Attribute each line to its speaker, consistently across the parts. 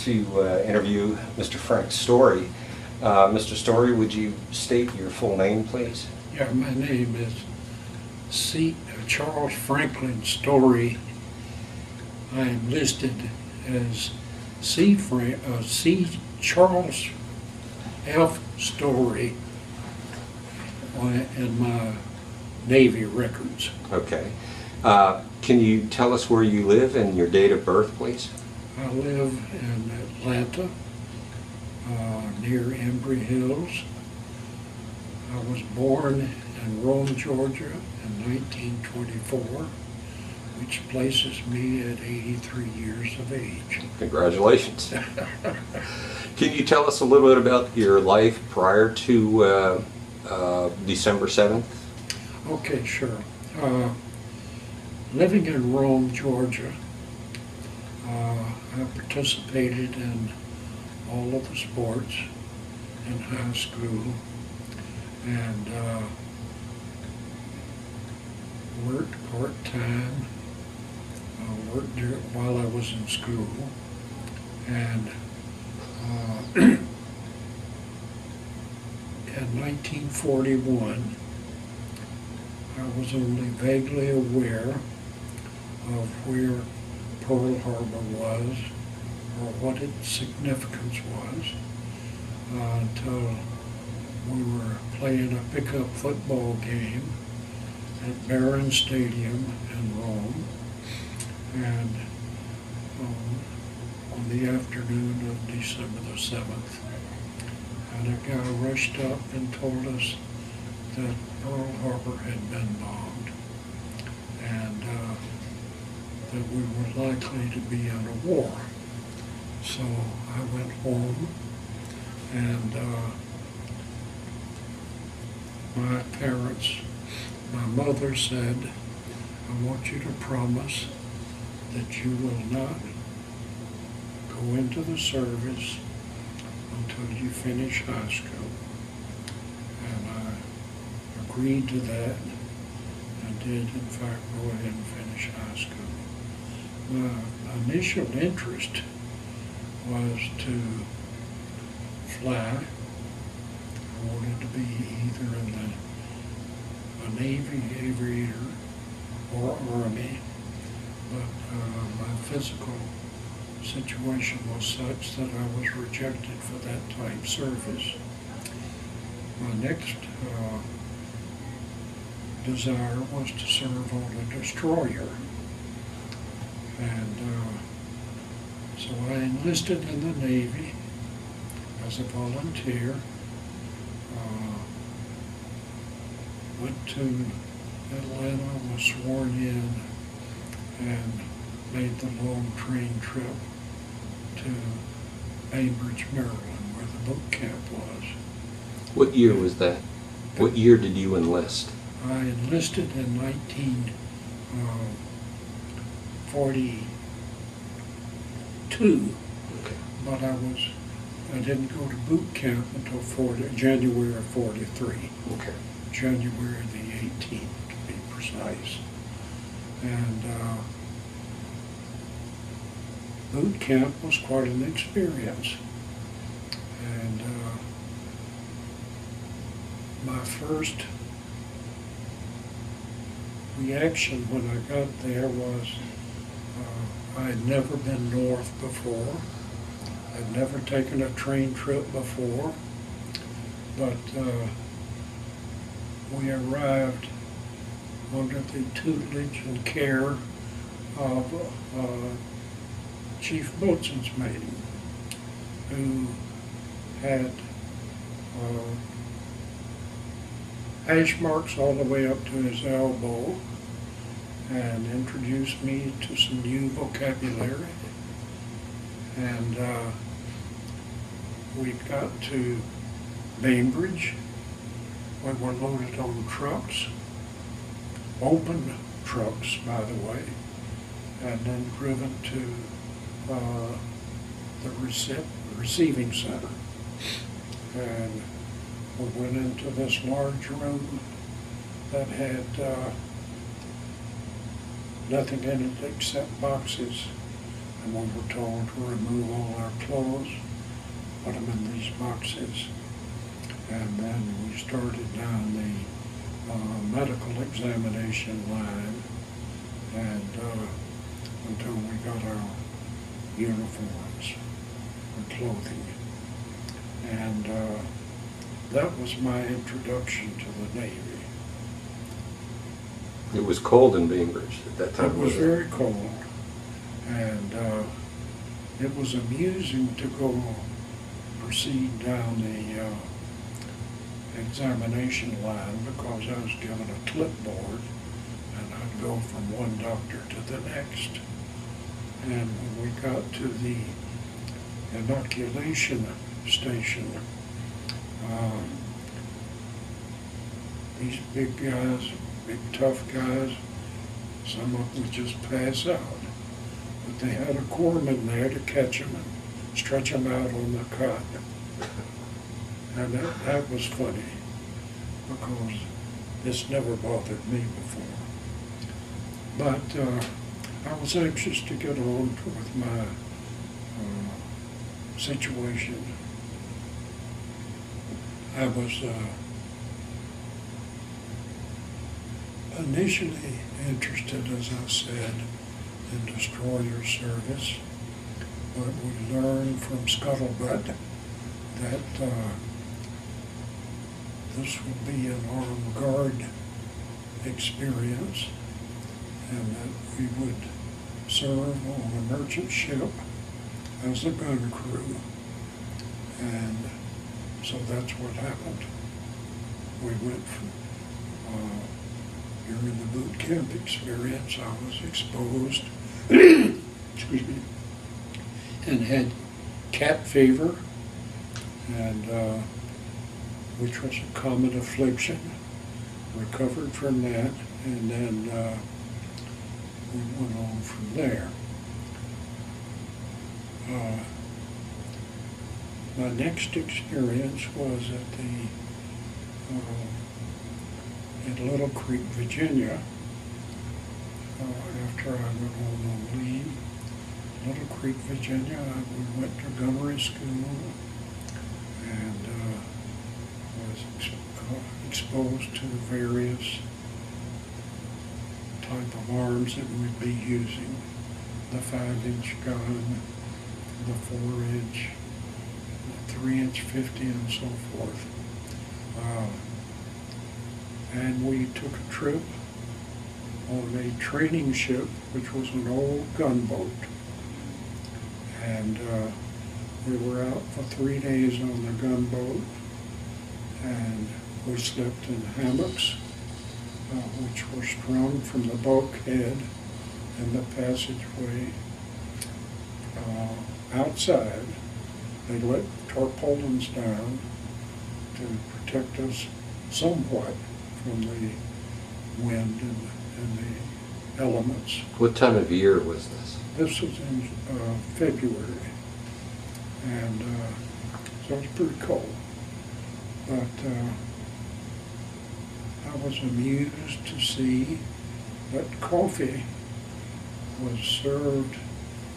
Speaker 1: to interview Mr. Frank Storey. Mr. Storey, would you state your full name, please?
Speaker 2: Yeah, my name is Charles Franklin Storey. I am listed as C. Charles F. Storey in my Navy records.
Speaker 1: Okay. Can you tell us where you live and your date of birth, please?
Speaker 2: I live in Atlanta, near Embry Hills. I was born in Rome, Georgia in 1924, which places me at 83 years of age.
Speaker 1: Congratulations. Can you tell us a little bit about your life prior to December 7th?
Speaker 2: Okay, sure. Living in Rome, Georgia, I participated in all of the sports in high school and worked part-time, worked while I was in school, and in 1941 I was only vaguely aware of where Pearl Harbor was or what its significance was until we were playing a pickup football game at Barron Stadium in Rome, and on the afternoon of December the 7th, and a guy rushed up and told us that Pearl Harbor had been bombed and that we were likely to be in a war. So I went home, and my parents, my mother said, I want you to promise that you will not go into the service until you finish high school. And I agreed to that and did in fact go ahead and finish high school. My initial interest was to fly. I wanted to be either in a Navy aviator or Army, but my physical situation was such that I was rejected for that type service. My next desire was to serve on a destroyer, and so I enlisted in the Navy as a volunteer. Went to Atlanta, was sworn in, and made the long train trip to Bainbridge, Maryland, where the boot camp was.
Speaker 1: What year was that? What year did you enlist?
Speaker 2: I enlisted in 1942,
Speaker 1: Okay.
Speaker 2: but I didn't go to boot camp until January of 43.
Speaker 1: Okay.
Speaker 2: January the 18th, to be precise. And boot camp was quite an experience. And my first reaction when I got there was I had never been north before. I'd never taken a train trip before, but we arrived under the tutelage and care of Chief Boatswain's Mate, who had hash marks all the way up to his elbow and introduced me to some new vocabulary. And we got to Bainbridge. We were loaded on trucks, open trucks, by the way, and then driven to the receiving center. And we went into this large room that had nothing in it except boxes and we were told to remove all our clothes, put them in these boxes, and then we started down the medical examination line, and until we got our uniforms and clothing. And that was my introduction to the Navy.
Speaker 1: It was cold in Bainbridge at that time.
Speaker 2: It was very cold, and it was amusing to go proceed down the examination line, because I was given a clipboard and I'd go from one doctor to the next. And when we got to the inoculation station, these big guys, big tough guys, some of them would just pass out. But they had a corpsman there to catch them and stretch them out on the cot. And that was funny, because this never bothered me before. But I was anxious to get on with my situation. I was initially interested, as I said, in destroyer service, but we learned from Scuttlebutt that this would be an armed guard experience, and that we would serve on a merchant ship as a gun crew. And so that's what happened. We went from, during the boot camp experience, I was exposed, excuse me, and had cat fever, and which was a common affliction. Recovered from that, and then we went on from there. My next experience was at Little Creek, Virginia. After I went home on leave, Little Creek, Virginia, we went to gunnery school and was exposed to various type of arms that we'd be using: the 5-inch gun, the 4-inch, the 3-inch 50, and so forth. And we took a trip on a training ship, which was an old gunboat. And we were out for 3 days on the gunboat, and we slept in hammocks, which were strung from the bulkhead and the passageway outside. They let tarpaulins down to protect us somewhat from the wind and the elements.
Speaker 1: What time of year was this?
Speaker 2: This was in February, and so it was pretty cold. But I was amused to see that coffee was served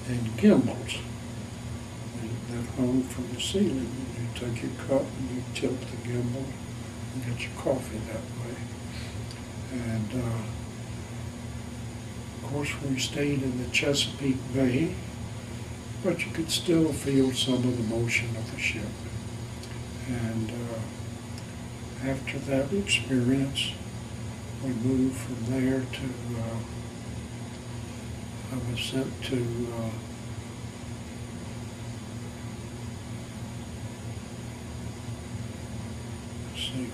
Speaker 2: in gimbals that hung from the ceiling. You take your cup and you tilt the gimbal and get your coffee that way. And of course we stayed in the Chesapeake Bay, but you could still feel some of the motion of the ship. And after that experience, we moved from there to, I was sent to let's see,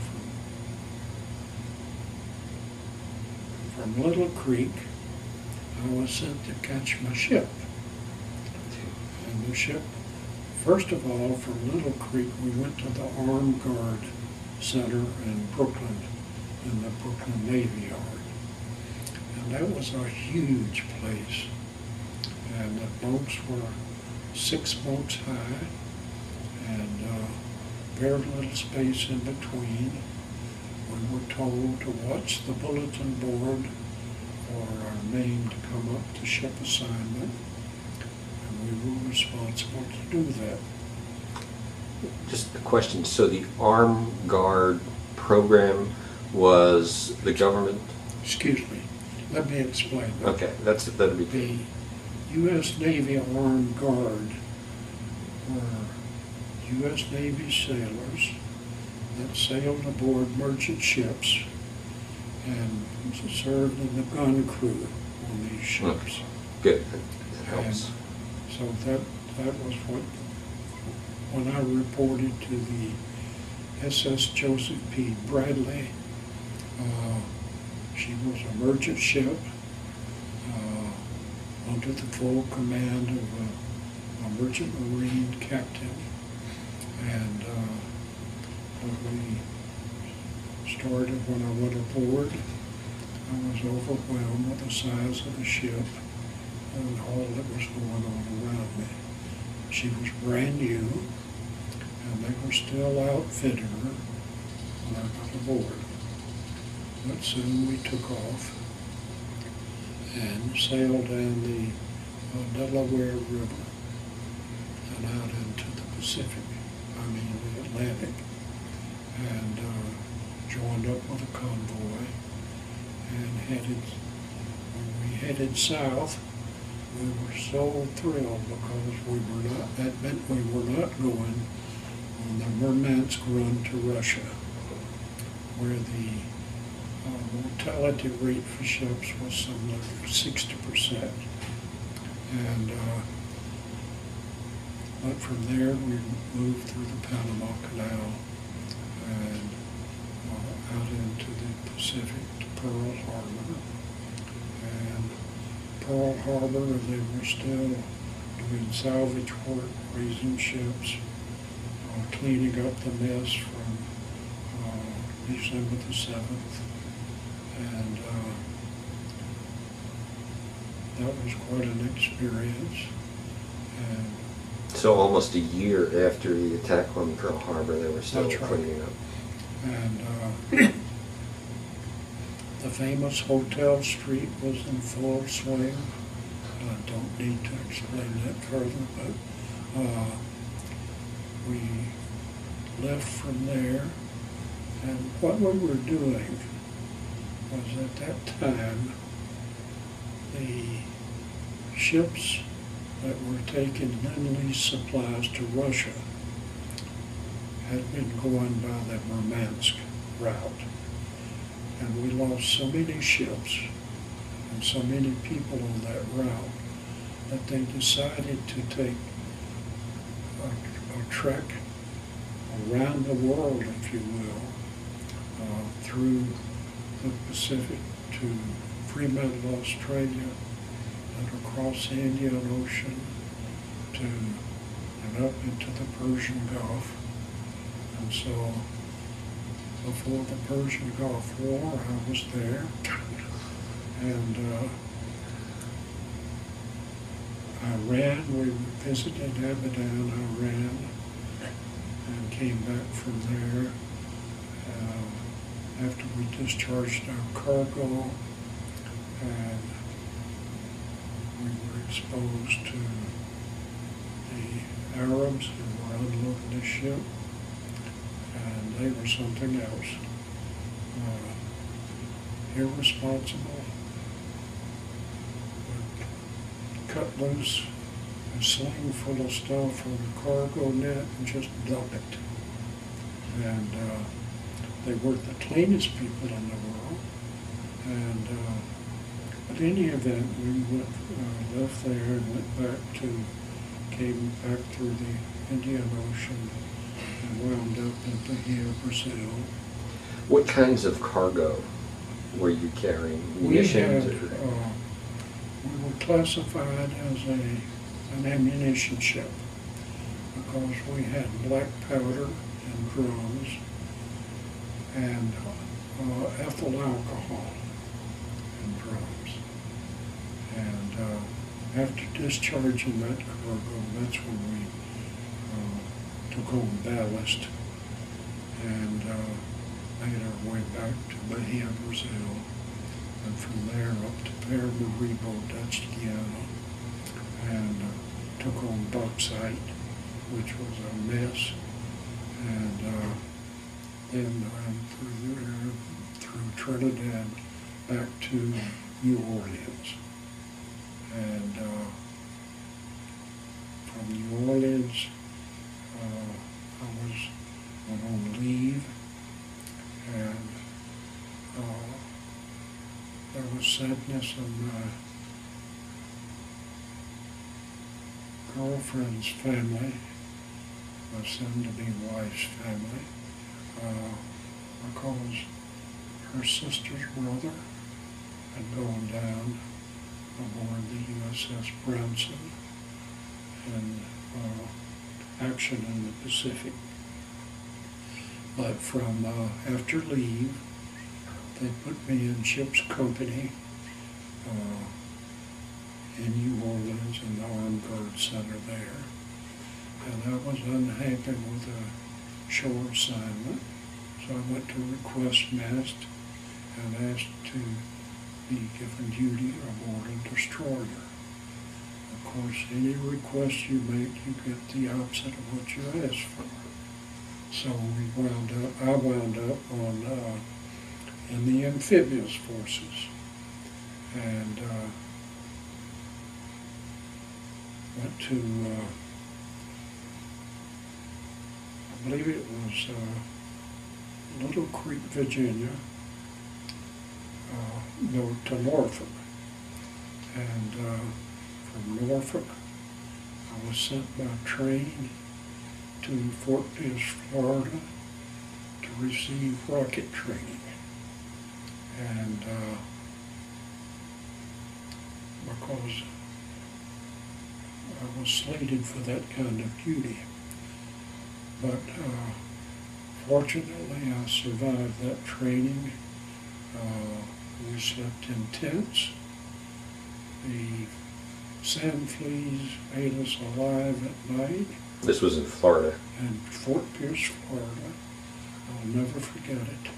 Speaker 2: from Little Creek, I was sent to catch my ship. And the ship, first of all, from Little Creek, we went to the Armed Guard Center in Brooklyn, in the Brooklyn Navy Yard. And that was a huge place. And the bunks were 6 bunks high, and very little space in between. We were told to watch the bulletin board for our name to come up to ship assignment. And were responsible to do that.
Speaker 1: Just a question, so the Armed Guard program was the government?
Speaker 2: Excuse me, let me explain that.
Speaker 1: Okay, that'd be good.
Speaker 2: The U.S. Navy Armed Guard were U.S. Navy sailors that sailed aboard merchant ships and served in the gun crew on these ships.
Speaker 1: Good, that helps.
Speaker 2: So that was what, when I reported to the SS Joseph P. Bradley, she was a merchant ship under the full command of a merchant marine captain. And when we started, when I went aboard, I was overwhelmed with the size of the ship and all that was going on around me. She was brand new, and they were still outfitting her when I got aboard. But soon we took off and sailed down the Delaware River and out into the Pacific, the Atlantic, and joined up with a convoy and when we headed south, we were so thrilled because that meant we were not going on the Murmansk run to Russia, where the mortality rate for ships was something like 60%. And but from there we moved through the Panama Canal and out into the Pacific to Pearl Harbor. And Pearl Harbor, they were still doing salvage work, raising ships, cleaning up the mess from December the 7th. And that was quite an experience. And
Speaker 1: So almost a year after the attack on Pearl Harbor, they were still
Speaker 2: That's right.
Speaker 1: cleaning up.
Speaker 2: And the famous Hotel Street was in full swing. I don't need to explain that further, but we left from there. And what we were doing was, at that time, the ships that were taking enlist supplies to Russia had been going by the Murmansk route. And we lost so many ships and so many people on that route that they decided to take a trek around the world, if you will, through the Pacific to Fremantle, Australia, and across the Indian Ocean and up into the Persian Gulf. And so before the Persian Gulf War, I was there, and Iran, we visited Abadan, Iran, and came back from there after we discharged our cargo, and we were exposed to the Arabs who were unloading the ship, and they were something else. Irresponsible, would cut loose a sling full of stuff from the cargo net and just dump it. And they weren't the cleanest people in the world. And at any event, we left there and came back through the Indian Ocean and wound up in Bahia, Brazil.
Speaker 1: What kinds of cargo were you carrying? Munitions?
Speaker 2: We were classified as an ammunition ship because we had black powder and drums and ethyl alcohol and drums. And after discharging that cargo, that's when we took on ballast and made our way back to Bahia, Brazil, and from there up to Paramaribo, Dutch Guiana. And took on bauxite, which was a mess, and then through Trinidad back to New Orleans. And from New Orleans, I went on leave, and there was sadness in my girlfriend's family, my soon-to-be wife's family, because her sister's brother had gone down aboard the USS Branson in action in the Pacific. But from after leave, they put me in ship's company in New Orleans in the Armed Guard Center there. And I was unhappy with the shore assignment, so I went to request mast and asked to be given duty aboard a destroyer. Of course, any request you make, you get the opposite of what you ask for. So I wound up on in the amphibious forces, and went to I believe it was Little Creek, Virginia, to Norfolk. And from Norfolk, I was sent by train to Fort Pierce, Florida, to receive rocket training. And because I was slated for that kind of duty. But fortunately, I survived that training. We slept in tents. The sand fleas ate us alive at night.
Speaker 1: This was in Florida.
Speaker 2: In Fort Pierce, Florida. I'll never forget it.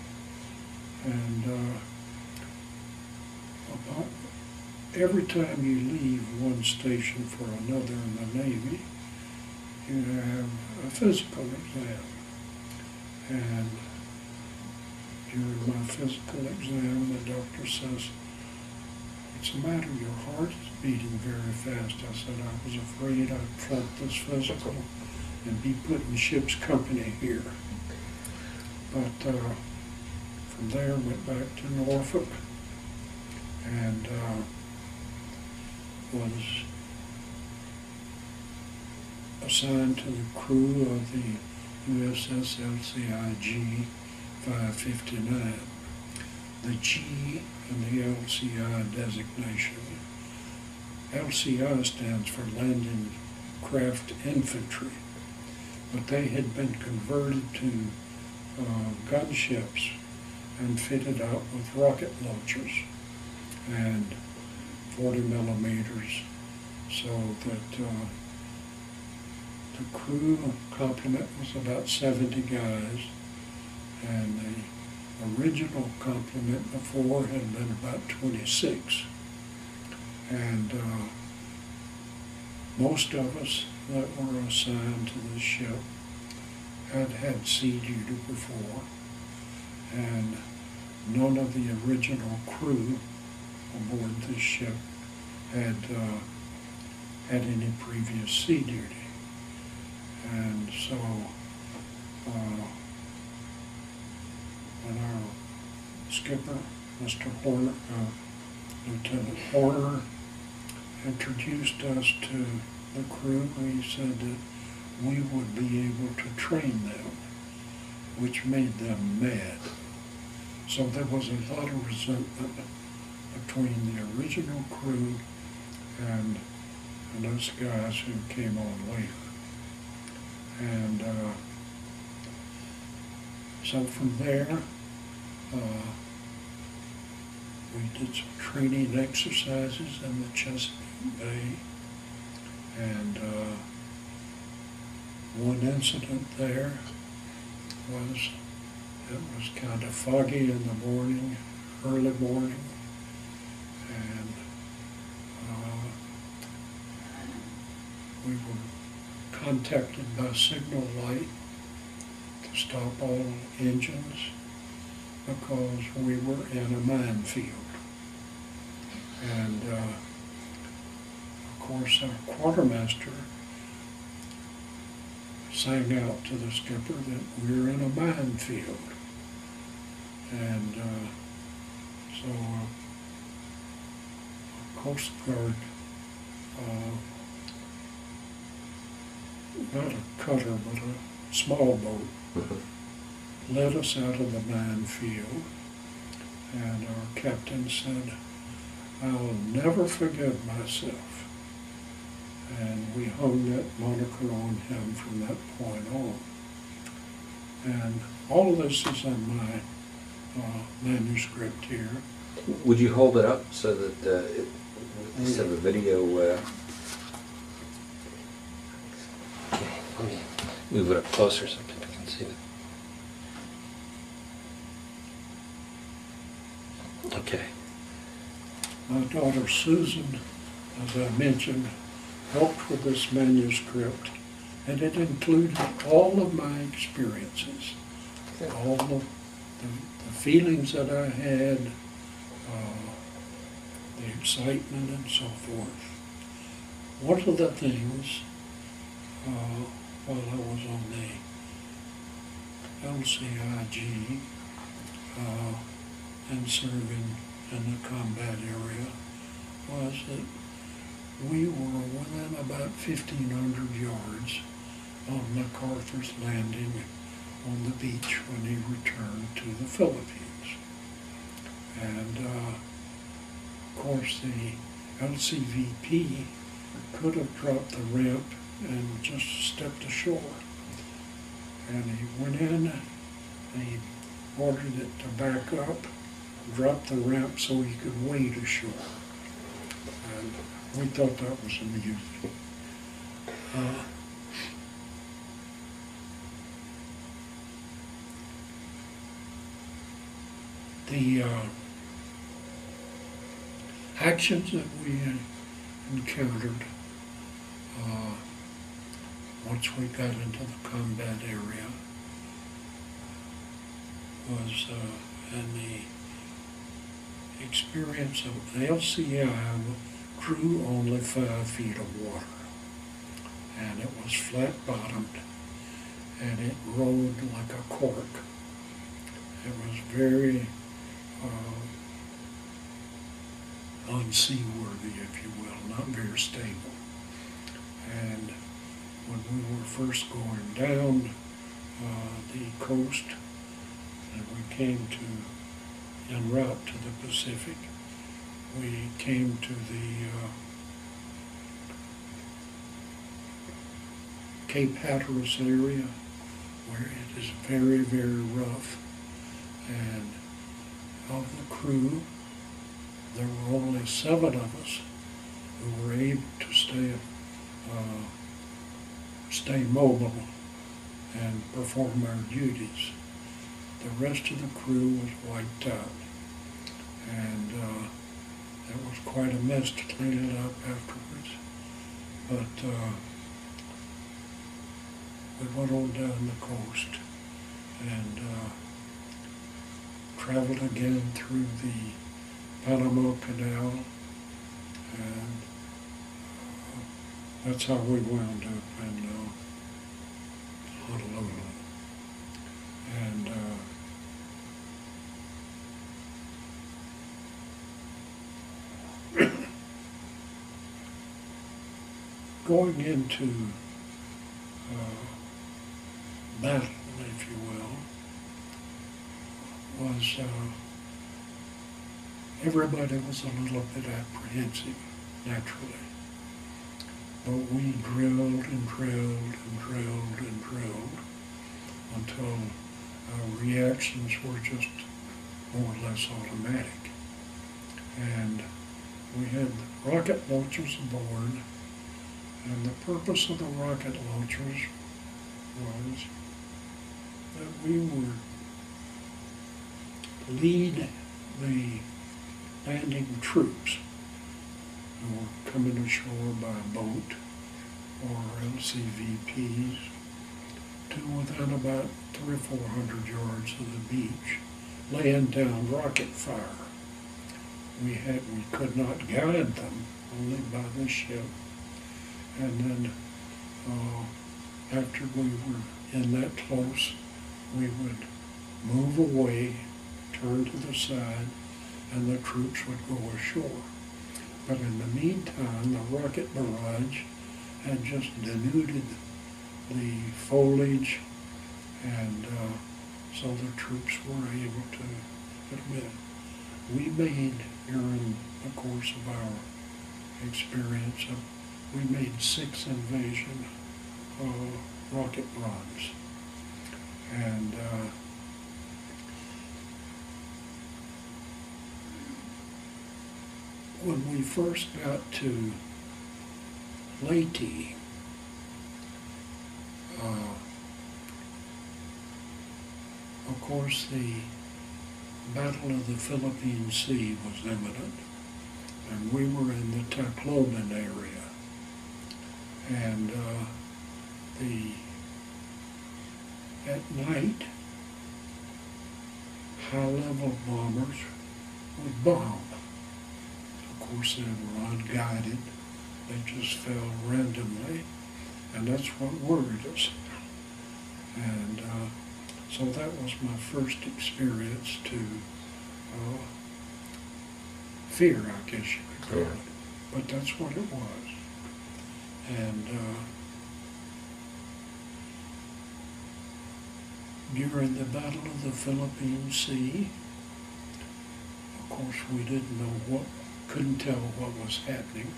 Speaker 2: And about every time you leave one station for another in the Navy, you have a physical exam. And during my physical exam, the doctor says, "What's the matter? Your heart is beating very fast." I said, "I was afraid I'd flunk this physical and be put in ship's company here." But from there, went back to Norfolk and was assigned to the crew of the USS LCIG 559. The G in the LCI designation. LCI stands for Landing Craft Infantry, but they had been converted to gunships and fitted out with rocket launchers and 40 millimeters, so that the crew complement was about 70 guys, and the original complement before had been about 26. And most of us that were assigned to this ship had had sea duty before, and none of the original crew aboard this ship had any previous sea duty. And so when our skipper, Mr. Horner, Lieutenant Horner, introduced us to the crew, he said that we would be able to train them, which made them mad. So there was a lot of resentment between the original crew and those guys who came on later. And so from there, we did some training exercises in the Chesapeake Bay, and one incident there was, it was kind of foggy in the morning, early morning, and we were contacted by signal light to stop all engines because we were in a minefield. And of course our quartermaster sang out to the skipper that we're in a minefield. And so Coast Guard, not a cutter, but a small boat, led us out of the minefield. And our captain said, "I'll never forgive myself." And we hung that moniker on him from that point on. And all of this is in my manuscript here.
Speaker 1: Would you hold it up so that instead of a video?
Speaker 3: Okay, let me move it up closer so people can see it. Okay.
Speaker 2: My daughter Susan, as I mentioned, helped with this manuscript, and it included all of my experiences, all of the feelings that I had, the excitement and so forth. One of the things, while I was on the LCIG and serving in the combat area, was that we were within about 1,500 yards of MacArthur's landing on the beach when he returned to the Philippines. And of course the LCVP could have dropped the ramp and just stepped ashore. And he went in and he ordered it to back up, drop the ramp so he could wade ashore. And we thought that was amusing. The actions that we encountered once we got into the combat area was in the experience of the LCI drew only 5 feet of water, and it was flat bottomed, and it rode like a cork. It was very unseaworthy, if you will, not very stable. And when we were first going down the coast, and we came to, en route to the Pacific, we came to the Cape Hatteras area, where it is very, very rough. And of the crew, there were only 7 of us who were able to stay mobile and perform our duties. The rest of the crew was wiped out. And it was quite a mess to clean it up afterwards. But we went on down the coast and traveled again through the Panama Canal, and that's how we wound up in Honolulu. And going into battle, if you will, was everybody was a little bit apprehensive, naturally. But we drilled and drilled and drilled and drilled until our reactions were just more or less automatic. And we had rocket launchers aboard, and the purpose of the rocket launchers was that we would lead the landing troops who were coming ashore by boat or LCVPs to within about 300 or 400 yards of the beach, laying down rocket fire. We could not guide them, only by the ship. And then after we were in that close, we would move away, turn to the side, and the troops would go ashore. But in the meantime, the rocket barrage had just denuded the foliage, and so the troops were able to admit. We made, during the course of our experience, we made 6 invasion rocket runs. And when we first got to Leyte, of course the Battle of the Philippine Sea was imminent, and we were in the Tacloban area. And at night, high-level bombers would bomb. Of course, they were unguided. They just fell randomly, and that's what worried us. And so that was my first experience to fear, I guess you could call it. But that's what it was. And during the Battle of the Philippine Sea, of course, we didn't know couldn't tell what was happening,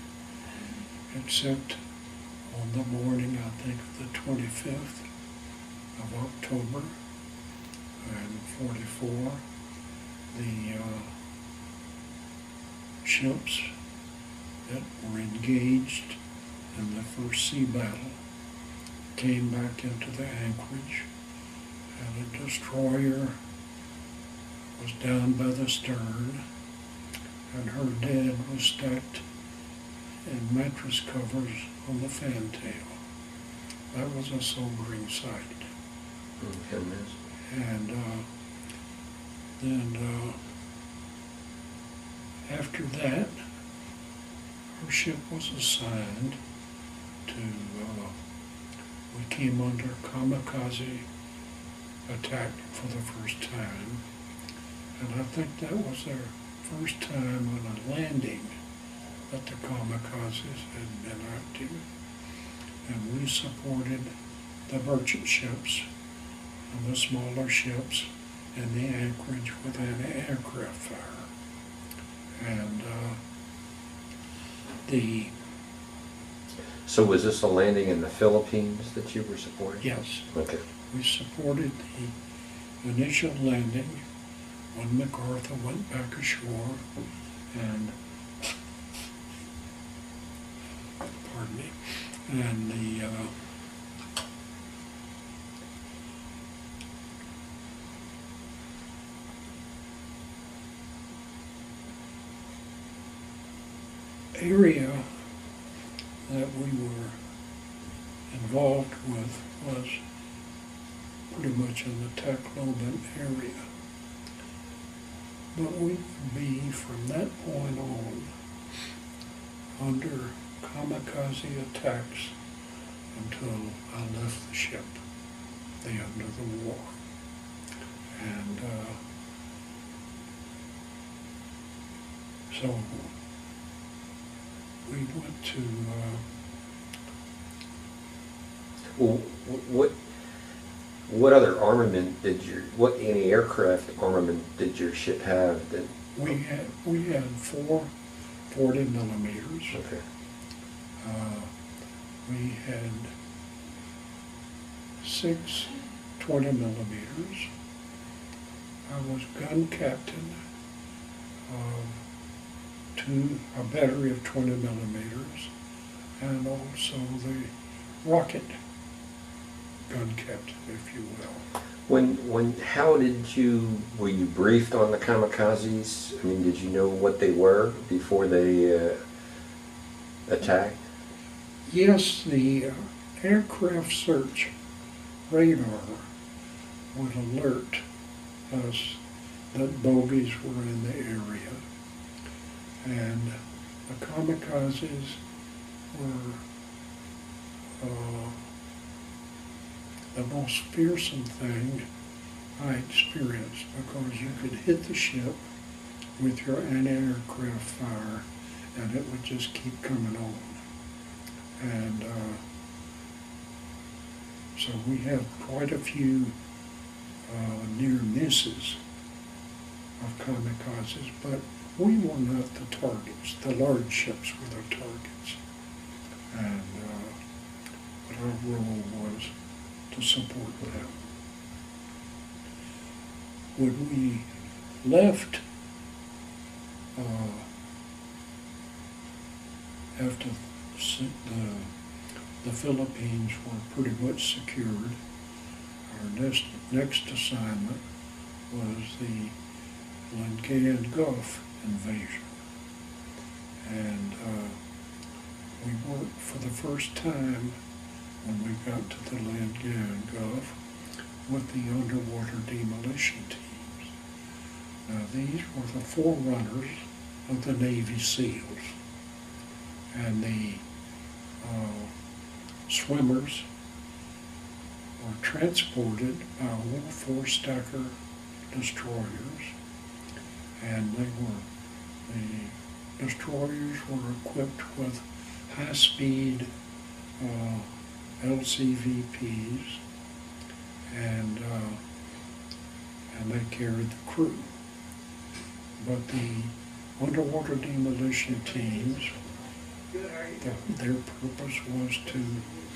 Speaker 2: except on the morning, I think, of the 25th of October in 44, the ships that were engaged in the first sea battle came back into the anchorage, and a destroyer was down by the stern, and her dead was stacked in mattress covers on the fantail. That was a sobering sight. And then after that, her ship was assigned to, we came under kamikaze attack for the first time, and I think that was our first time on a landing that the kamikazes had been active, and we supported the merchant ships and the smaller ships in the anchorage with anti-aircraft fire. And
Speaker 1: So was this a landing in the Philippines that you were supporting?
Speaker 2: yes,
Speaker 1: Okay.
Speaker 2: we supported the initial landing when MacArthur went back ashore, and pardon me, and the area that we were involved with was pretty much in the Tacloban area. But we would be, from that point on, under kamikaze attacks until I left the ship, the end of the war. And so we went to
Speaker 1: Well, what other armament what anti-aircraft armament did your ship have that?
Speaker 2: we had 4 40 millimeters.
Speaker 1: Okay.
Speaker 2: We had 6 20 millimeters. I was gun captain of a battery of 20 millimeters, and also the rocket gun captain, if you will.
Speaker 1: Were you briefed on the kamikazes? I mean, did you know what they were before they attacked?
Speaker 2: Yes, the aircraft search radar would alert us that bogies were in the area. And the kamikazes were the most fearsome thing I experienced, because you could hit the ship with your anti-aircraft fire and it would just keep coming on. And so we have quite a few near misses of kamikazes, but we were not the targets. The large ships were the targets. And but our role was to support them. When we left after the Philippines were pretty much secured, our next assignment was the Lingayen Gulf invasion. And we worked for the first time when we got to the Lingayen Gulf with the underwater demolition teams. Now these were the forerunners of the Navy SEALs. And the swimmers were transported by all four-stacker destroyers, and the destroyers were equipped with high-speed LCVPs, and they carried the crew. But the underwater demolition teams, their purpose was to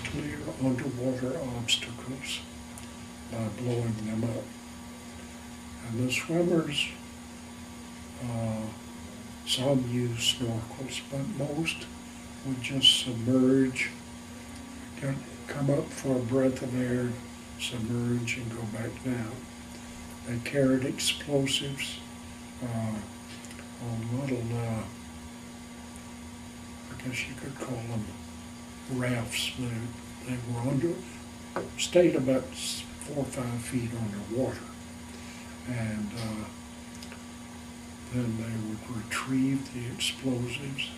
Speaker 2: clear underwater obstacles by blowing them up. And the swimmers, some used snorkels, but most would just submerge, come up for a breath of air, submerge, and go back down. They carried explosives on little, I guess you could call them rafts. They were stayed about 4 or 5 feet underwater. And then they would retrieve the explosives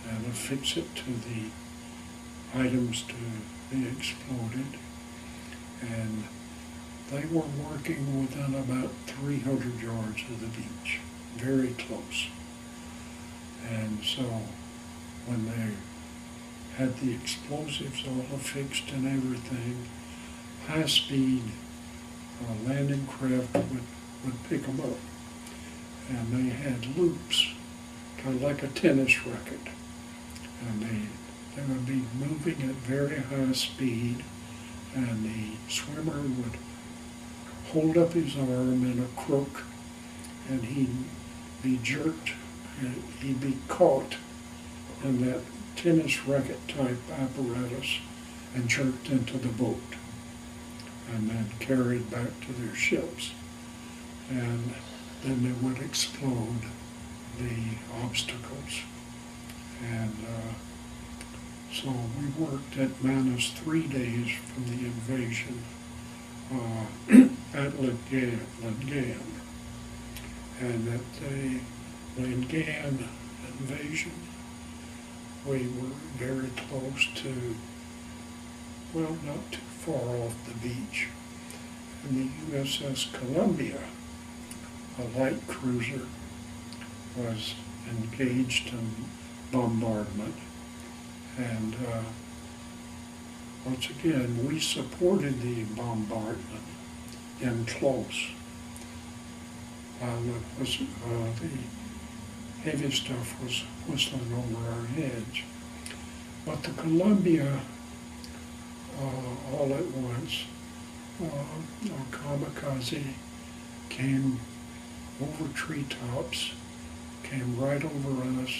Speaker 2: and affix it to the items to be exploded. And they were working within about 300 yards of the beach, very close. And so when they had the explosives all affixed and everything, high-speed landing craft would pick them up. And they had loops, kind of like a tennis racket. And they would be moving at very high speed, and the swimmer would hold up his arm in a crook, and he'd be jerked, and he'd be caught in that tennis racket type apparatus and jerked into the boat, and then carried back to their ships. And then they would explode the obstacles. And so we worked at -3 days from the invasion at Lingayen. And at the Lingayen invasion, we were very close to, well, not too far off the beach. And the USS Columbia, a light cruiser, was engaged in bombardment. And once again, we supported the bombardment in close. While it was, the heavy stuff was whistling over our heads. But the Columbia, all at once, a kamikaze came over treetops, came right over us.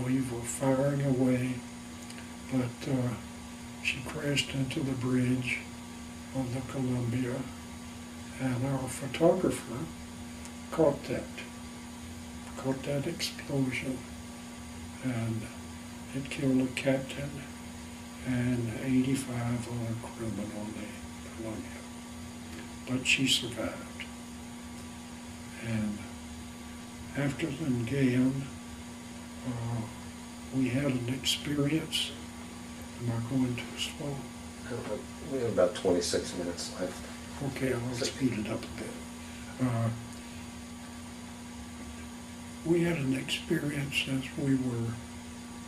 Speaker 2: We were firing away, but she crashed into the bridge of the Columbia, and our photographer caught that explosion, and it killed a captain and 85 other crewmen on the Columbia. But she survived. And after Lingayen, we had an experience. Am I going too slow?
Speaker 3: We have about 26 minutes left.
Speaker 2: Okay, I'll speed it up a bit. We had an experience as we were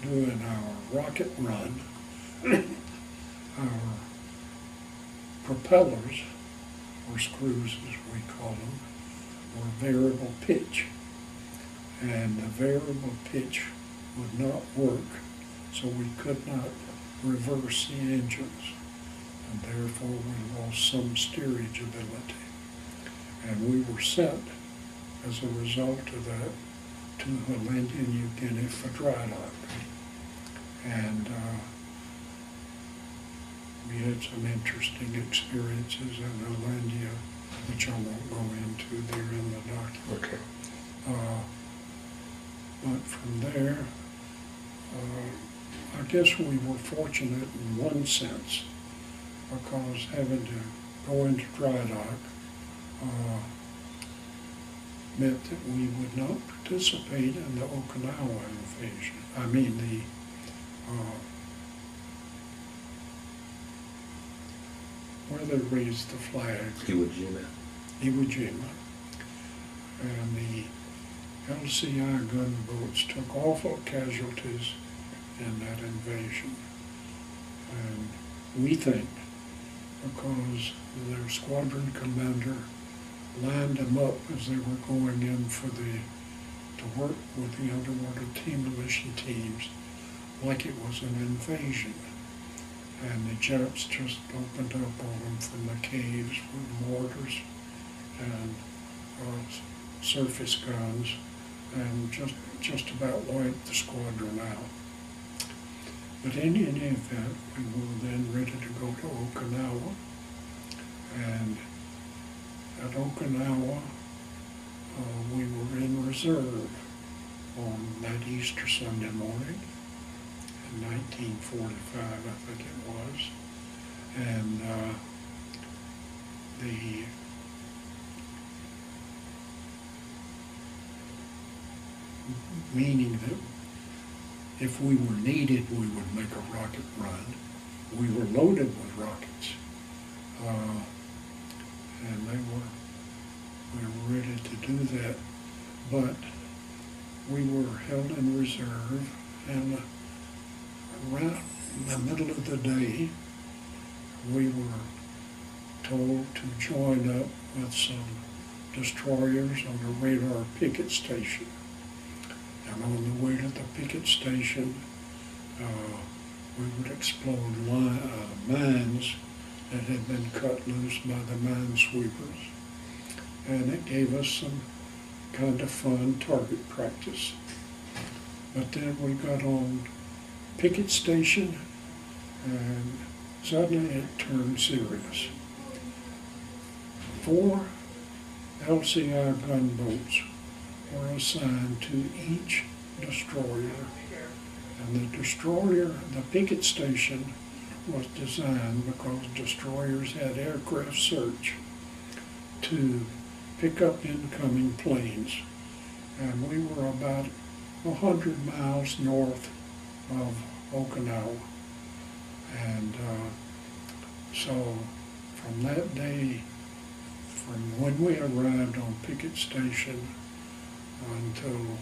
Speaker 2: doing our rocket run. Our propellers, or screws as we call them, were variable pitch. And the variable pitch would not work, so we could not reverse the engines. And therefore we lost some steerage ability. And we were sent, as a result of that, to Hollandia, New Guinea for dry dock. And we had some interesting experiences in Hollandia, which I won't go into there in the document.
Speaker 3: Okay.
Speaker 2: But from there, I guess we were fortunate in one sense, because having to go into dry dock meant that we would not participate in the Okinawa invasion. I mean, where they raised the flag.
Speaker 1: Iwo Jima.
Speaker 2: Iwo Jima. And the LCI gunboats took awful casualties in that invasion. And we think because their squadron commander lined them up as they were going in to work with the underwater demolition teams like it was an invasion. And the Japs just opened up on them from the caves with mortars and surface guns and just about wiped the squadron out. But in any event, we were then ready to go to Okinawa. And at Okinawa, we were in reserve on that Easter Sunday morning in 1945, I think it was. And the meaning that if we were needed, we would make a rocket run. We were loaded with rockets. And we were ready to do that. But we were held in reserve, and around the middle of the day, we were told to join up with some destroyers on the radar picket station. And on the way to the picket station, we would explode mines that had been cut loose by the minesweepers. And it gave us some kind of fun target practice. But then we got on picket station, and suddenly it turned serious. 4 LCI gunboats were assigned to each destroyer. And the destroyer, the picket station, was designed because destroyers had aircraft search to pick up incoming planes. And we were about 100 miles north of Okinawa. And so from that day, from when we arrived on picket station until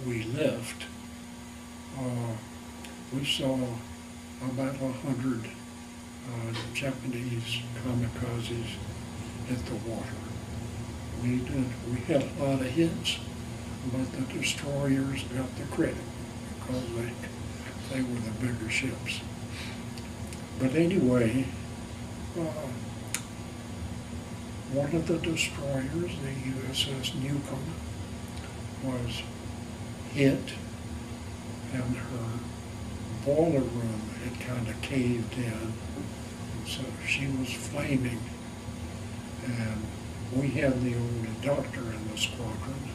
Speaker 2: we left, we saw about 100 Japanese kamikazes hit the water. We had a lot of hits, but the destroyers got the credit because they were the bigger ships. But anyway, one of the destroyers, the USS Newcomb, was hit, and her boiler room had kind of caved in, and so she was flaming. And we had the only doctor in the squadron,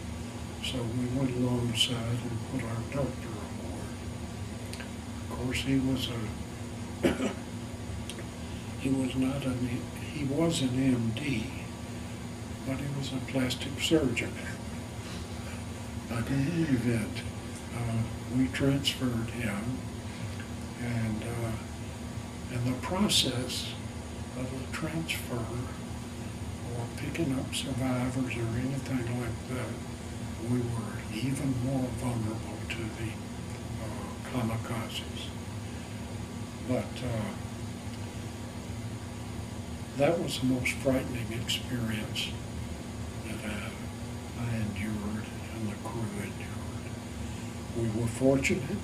Speaker 2: so we went alongside and put our doctor aboard. Of course, he was an MD, but he was a plastic surgeon. But in any event, we transferred him, and in the process of the transfer, or picking up survivors or anything like that, we were even more vulnerable to the kamikazes. But that was the most frightening experience that I endured and the crew endured. We were fortunate.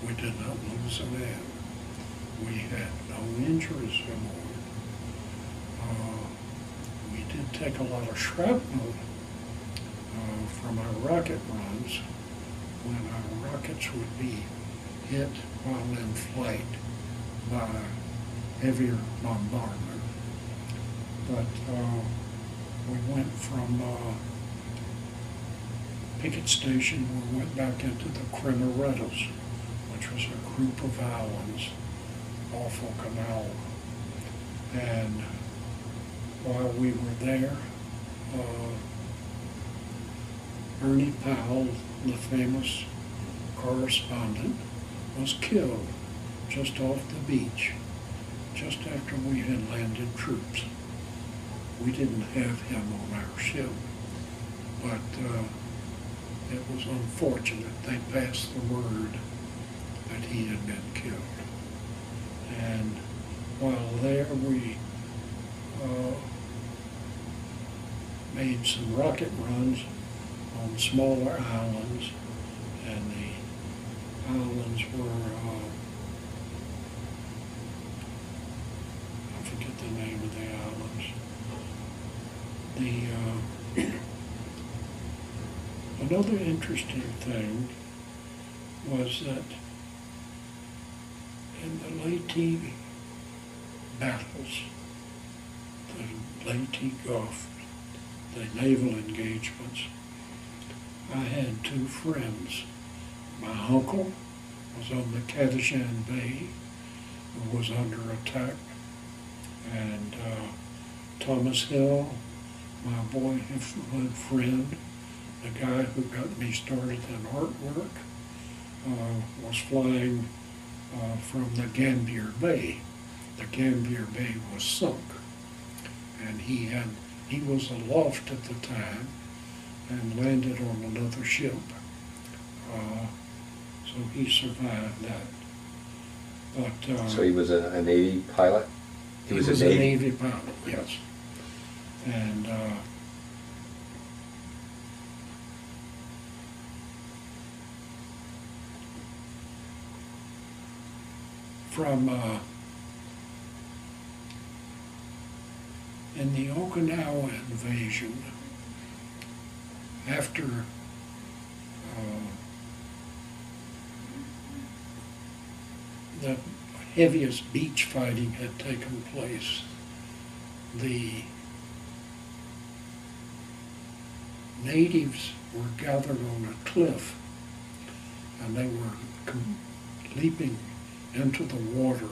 Speaker 2: We did not lose a man. We had no injuries aboard. We did take a lot of shrapnel from our rocket runs when our rockets would be hit while in flight by heavier bombardment. But we went from Picket Station, we went back into the Crimerettas, which was a group of islands off Okinawa. And while we were there, Ernie Powell, the famous correspondent, was killed just off the beach, just after we had landed troops. We didn't have him on our ship, but it was unfortunate. They passed the word that he had been killed. And while there, we made some rocket runs on smaller islands, and the islands were, I forget the name of the islands. Another interesting thing was that in the Leyte battles, the Leyte Gulf, the naval engagements, I had two friends. My uncle was on the Cadishan Bay, who was under attack, and Thomas Hill, my boyhood friend, the guy who got me started in artwork, was flying from the Gambier Bay. The Gambier Bay was sunk, and he was aloft at the time and landed on another ship. So he survived that. But
Speaker 1: So he was a Navy pilot?
Speaker 2: He was a Navy pilot, yes. And from in the Okinawa invasion, after the heaviest beach fighting had taken place, the natives were gathered on a cliff, and they were leaping into the water.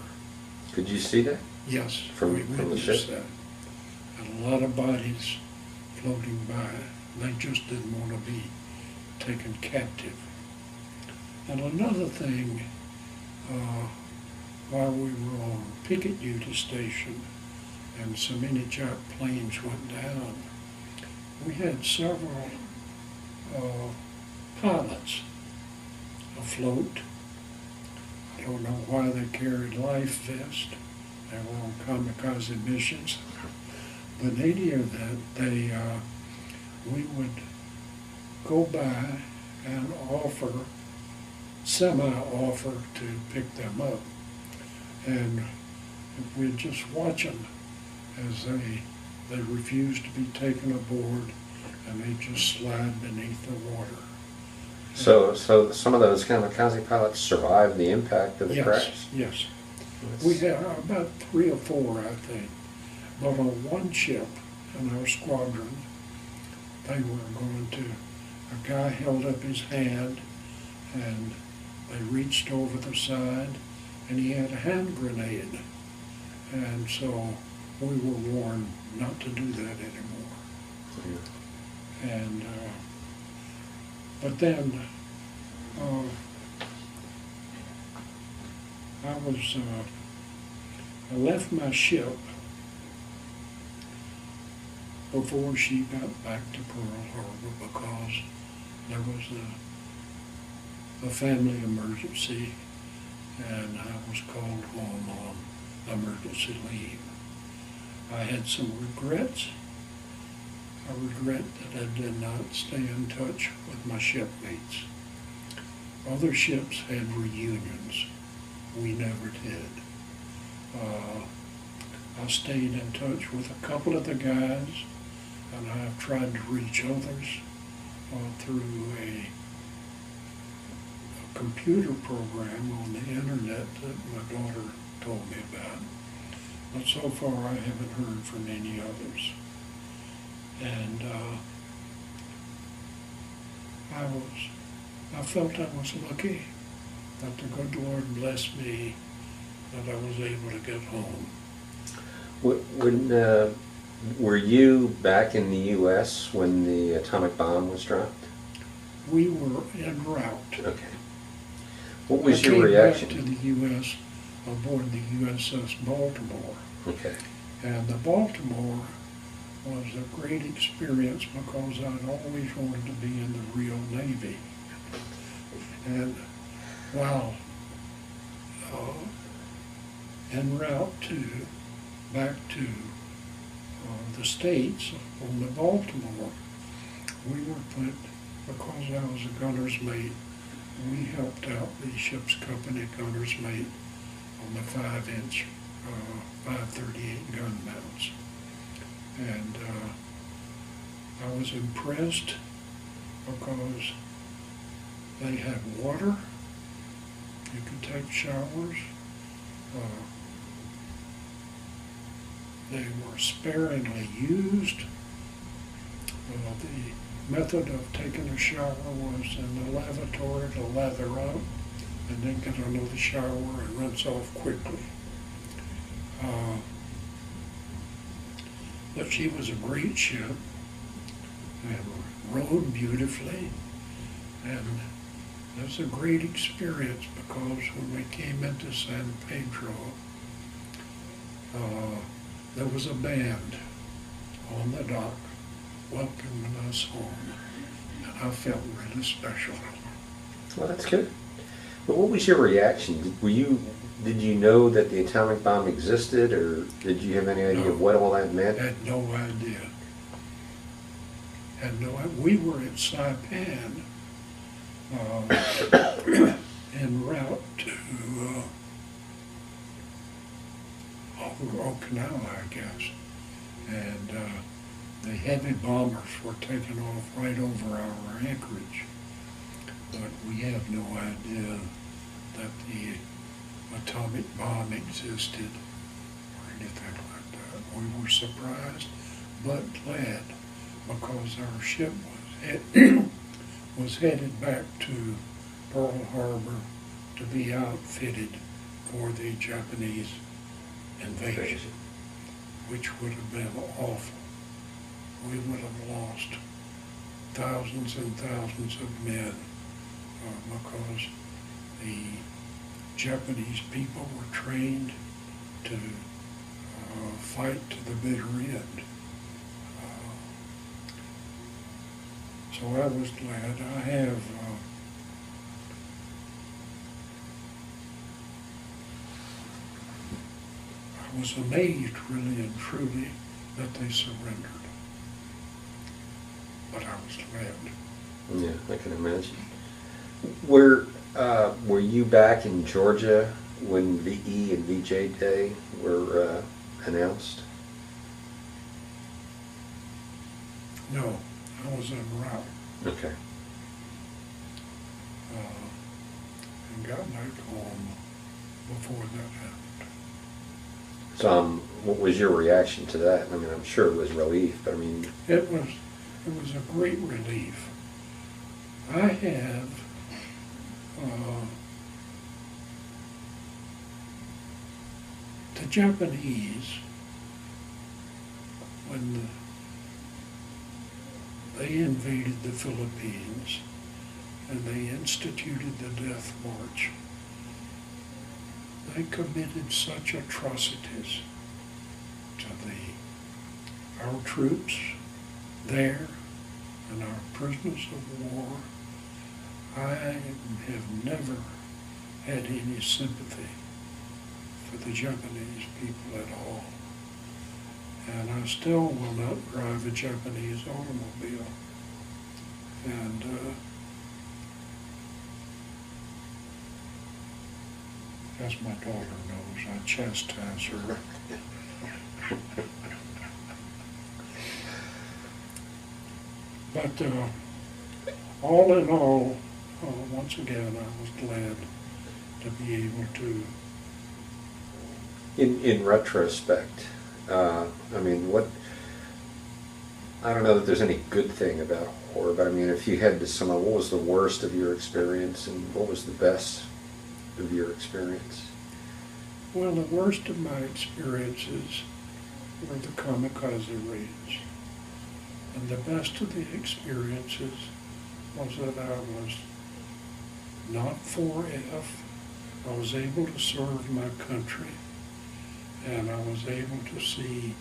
Speaker 1: Could you see that?
Speaker 2: Yes,
Speaker 1: From
Speaker 2: we
Speaker 1: the
Speaker 2: witnessed
Speaker 1: ship?
Speaker 2: that. And a lot of bodies floating by. They just didn't want to be taken captive. And another thing, while we were on picket duty station and so many Jap planes went down, we had several pilots afloat. I don't know why they carried life vests. They were on kamikaze missions. But in any event, we would go by and semi-offer to pick them up. And we'd just watch them as they refused to be taken aboard, and they just slide beneath the water.
Speaker 1: So some of those kamikaze pilots survived the impact of the crash?
Speaker 2: Yes. We had about 3 or 4, I think. But on one ship in our squadron, they were going to, a guy held up his hand, and they reached over the side and he had a hand grenade. And so we were warned not to do that anymore. And, but then, I left my ship before she got back to Pearl Harbor because there was a family emergency and I was called home on emergency leave. I had some regrets. I regret that I did not stay in touch with my shipmates. Other ships had reunions. We never did. I stayed in touch with a couple of the guys, and I've tried to reach others through a computer program on the internet that my daughter told me about. But so far I haven't heard from any others. And I felt I was lucky that the good Lord blessed me that I was able to get home.
Speaker 3: When, were you back in the U.S. when the atomic bomb was dropped?
Speaker 2: We were en route.
Speaker 3: Okay. What was your reaction?
Speaker 2: I came back to the U.S. aboard the USS Baltimore.
Speaker 3: Okay.
Speaker 2: And the Baltimore was a great experience because I'd always wanted to be in the real Navy. And while en route back to the States on the Baltimore, we were put, because I was a gunner's mate, we helped out the ship's company gunner's mate on the 5-inch 538 gun mounts. And I was impressed because they had water, you could take showers, they were sparingly used. The method of taking a shower was in the lavatory to lather up and then get under the shower and rinse off quickly. But she was a great ship and rode beautifully, and it was a great experience because when we came into San Pedro, there was a band on the dock welcoming us home, and I felt really special.
Speaker 3: Well, that's good. But what was your reaction? Did you know that the atomic bomb existed, or did you have any idea of what all that meant?
Speaker 2: Had no idea. We were at Saipan en route to Okinawa, I guess. And the heavy bombers were taking off right over our anchorage. But we have no idea that the atomic bomb existed or anything like that. We were surprised but glad because our ship was headed back to Pearl Harbor to be outfitted for the Japanese invasion, which would have been awful. We would have lost thousands and thousands of men because the Japanese people were trained to fight to the bitter end. So I was glad. I was amazed, really and truly, that they surrendered. But I was glad.
Speaker 3: Yeah, I can imagine. Were you back in Georgia when VE and VJ Day were announced?
Speaker 2: No, I was en route
Speaker 3: Okay.
Speaker 2: and got back home before that happened.
Speaker 3: So, what was your reaction to that? I mean, I'm sure it was relief, but I mean...
Speaker 2: It was a great relief. I have Japanese, when they invaded the Philippines and they instituted the Death March, they committed such atrocities to our troops there and our prisoners of war. I have never had any sympathy for the Japanese people at all. And I still will not drive a Japanese automobile. And as my daughter knows, I chastise her. But all in all, once again, I was glad to be able to.
Speaker 3: In retrospect, I mean, I don't know that there's any good thing about horror, but I mean, if you had to sum up, what was the worst of your experience and what was the best of your experience?
Speaker 2: Well, the worst of my experiences were the kamikaze raids. And the best of the experiences was that I was not 4F. I was able to serve my country, and I was able to see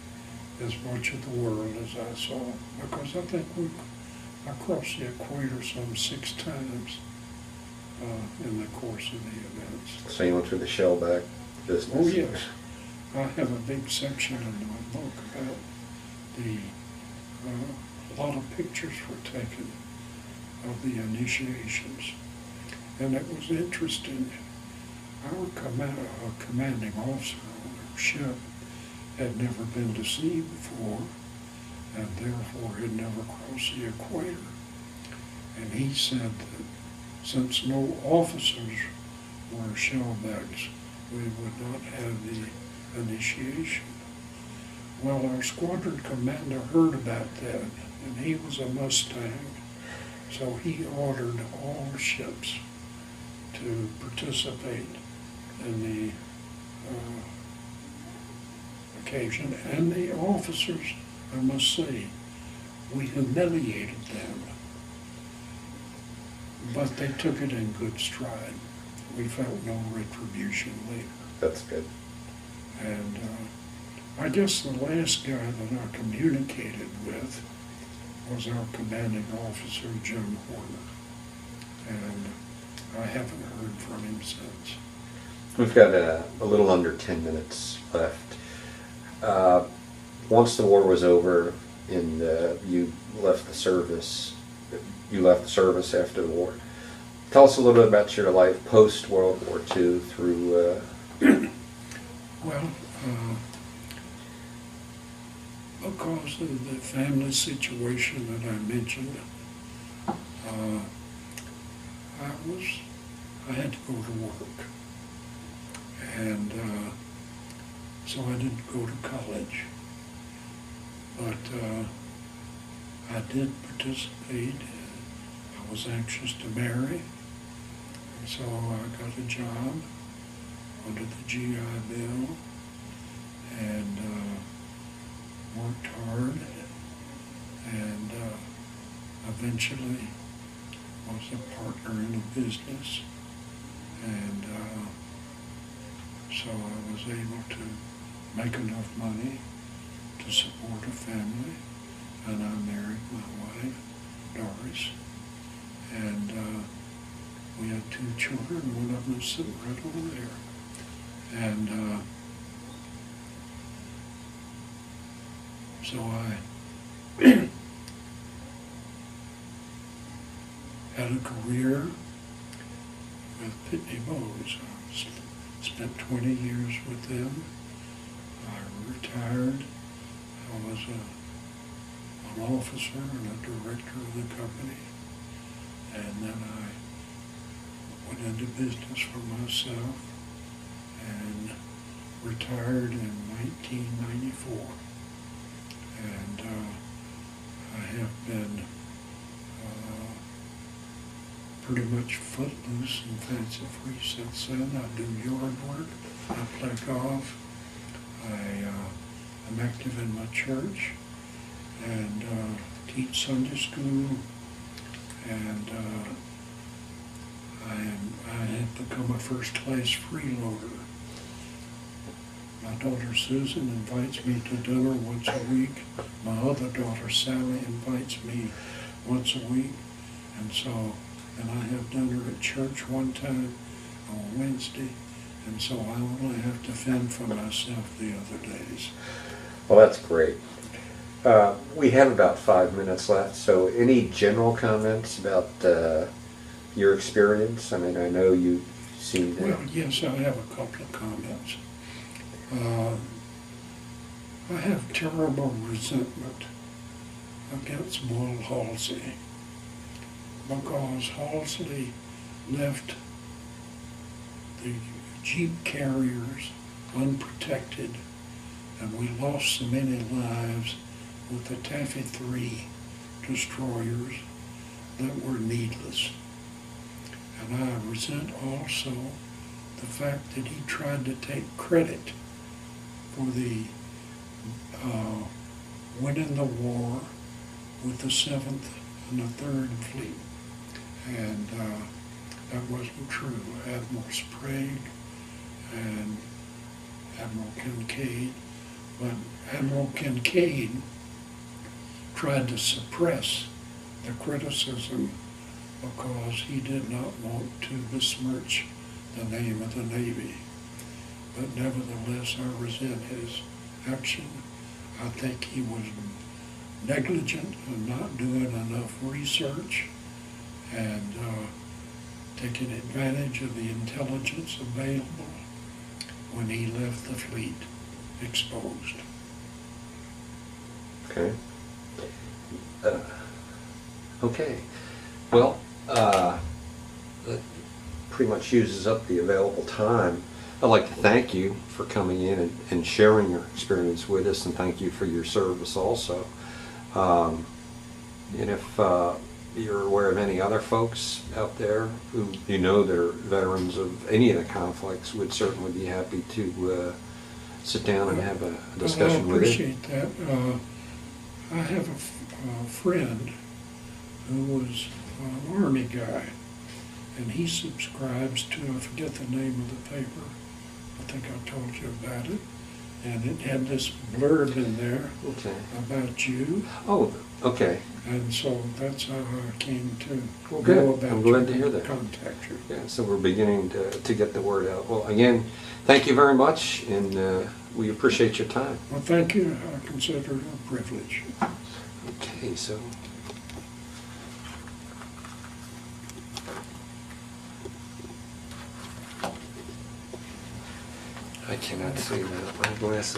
Speaker 2: as much of the world as I saw, because I think I crossed the equator some 6 times in the course of the events.
Speaker 3: So you went through the shellback business?
Speaker 2: Oh yes, I have a big section in my book about a lot of pictures were taken of the initiations, and it was interesting. Our commanding officer on our ship had never been to sea before, and therefore had never crossed the equator. And he said that since no officers were shellbacks, we would not have the initiation. Well, our squadron commander heard about that, and he was a Mustang, so he ordered all ships to participate in the occasion. And the officers, I must say, we humiliated them, but they took it in good stride. We felt no retribution later.
Speaker 3: That's good.
Speaker 2: And I guess the last guy that I communicated with was our commanding officer, Jim Horner. And I haven't heard from him since.
Speaker 3: We've got a little under 10 minutes left. Once the war was over and you left the service after the war, tell us a little bit about your life post-World War II through...
Speaker 2: Well, because of the family situation that I mentioned, I had to go to work. And so I didn't go to college. But I did participate. I was anxious to marry. And so I got a job under the GI Bill and worked hard, and eventually was a partner in a business, and so I was able to make enough money to support a family, and I married my wife, Doris, and we had 2 children. One of them is sitting right over there. And so I had a career with Pitney Bowes. I spent 20 years with them. I retired. I was an officer and a director of the company. And then I went into business for myself and retired in 1994. And I have been pretty much footloose and fancy free since then. I do yard work, I play golf, I'm active in my church and teach Sunday school, and I have become a first-class freeloader. My daughter Susan invites me to dinner once a week. My other daughter Sally invites me once a week. And I have dinner at church one time on Wednesday, and so I only have to fend for myself the other days.
Speaker 3: Well, that's great. We have about 5 minutes left, so any general comments about your experience? I mean, I know you seem to...
Speaker 2: Well, yes, I have a couple of comments. I have terrible resentment against Bull Halsey because Halsey left the Jeep carriers unprotected, and we lost so many lives with the Taffy 3 destroyers that were needless. And I resent also the fact that he tried to take credit for the winning the war with the 7th and the 3rd Fleet. And that wasn't true. Admiral Sprague and Admiral Kincaid. But Admiral Kincaid tried to suppress the criticism because he did not want to besmirch the name of the Navy. But nevertheless, I resent his action. I think he was negligent and not doing enough research and taking advantage of the intelligence available when he left the fleet exposed.
Speaker 3: Okay. Okay. Well, that pretty much uses up the available time. I'd like to thank you for coming in and sharing your experience with us, and thank you for your service also. And if you're aware of any other folks out there who you know that are veterans of any of the conflicts, would certainly be happy to sit down and have a discussion with you.
Speaker 2: I appreciate that. I have a friend who was an Army guy, and he subscribes to, I forget the name of the paper, I think I told you about it, and it had this blurb in there about you.
Speaker 1: Oh, okay.
Speaker 2: And so that's how I came to
Speaker 1: Well,
Speaker 2: know
Speaker 1: good.
Speaker 2: about
Speaker 1: I'm
Speaker 2: you
Speaker 1: glad to hear
Speaker 2: and
Speaker 1: that.
Speaker 2: contact you.
Speaker 1: Yeah, so we're beginning to get the word out. Well, again, thank you very much, and we appreciate your time.
Speaker 2: Well, thank you. I consider it a privilege.
Speaker 1: Okay, so... I cannot see that. My glasses.